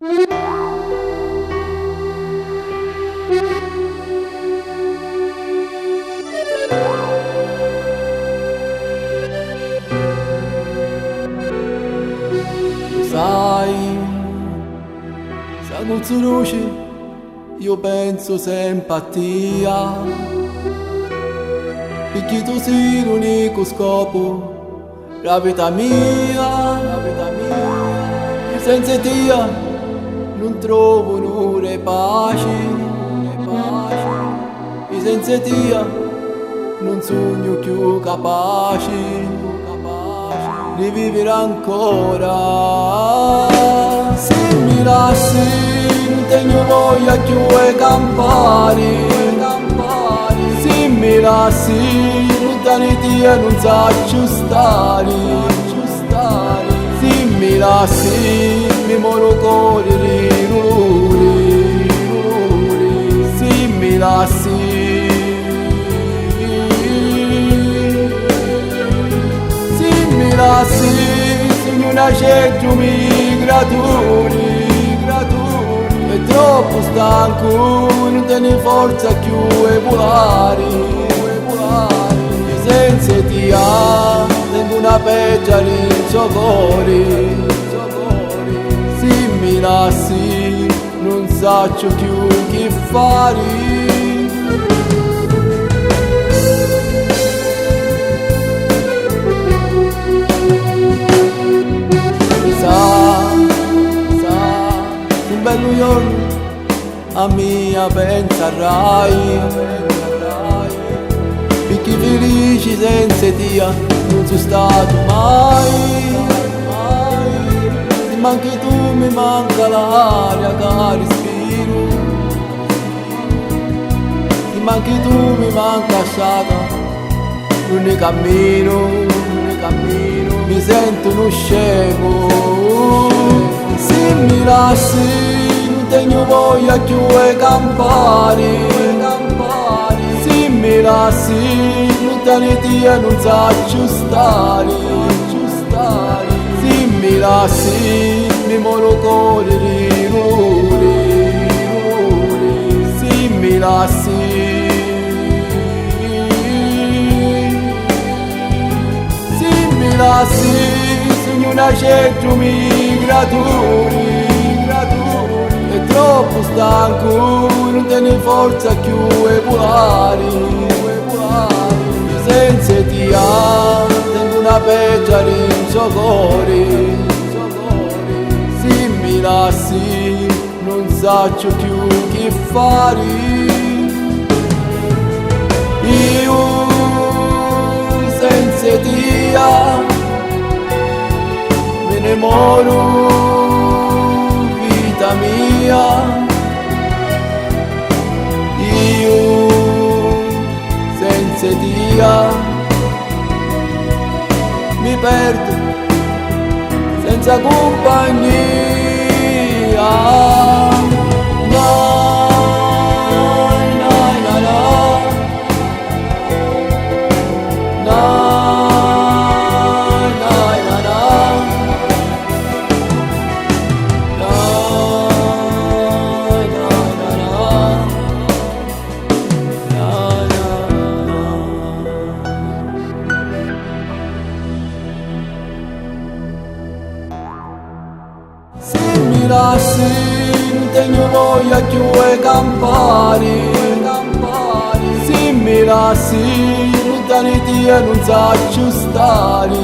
Sai, se non si luce, io penso sempre a te, perché tu sei l'unico scopo, la vita mia, e senza te non trovo onore e pace, e senza te non sogno più capace di vivere ancora. Se mi lasci non tengo voglia più di campare, se mi lasci lontani te non saccio stare, se mi lasci mi moro cuore di dolore, se mi lasci sogno una cerchio migratori, è troppo stanco, non tiene forza più e volare, e senza ti tengo una peggia nel suo cuore, se mi lasci non saccio più che fare. Un bello giorno a mia penserai, perché felici senza te non sono stato mai. Se manchi tu mi manca l'aria che respiro, se manchi tu mi manca stata non cammino, mi sento uno scemo. Se mi lasci non tengo voglia più di campare, se mi lasci lontani te non saccio stare, se mi lasci mi moro cuore di dolore, se mi lasci sogno una cerchio migratori, è troppo stanco, non tiene forza più e volare, senza ti tengo una peggia nel suo cuore, se mi lasci non saccio più che fare. Io senza ti me ne moro, vita mia, io senza te mi perdo senza compagnia. Se mi lasci non tengo voglia più di campare, se mi lasci lontani te non saccio stare,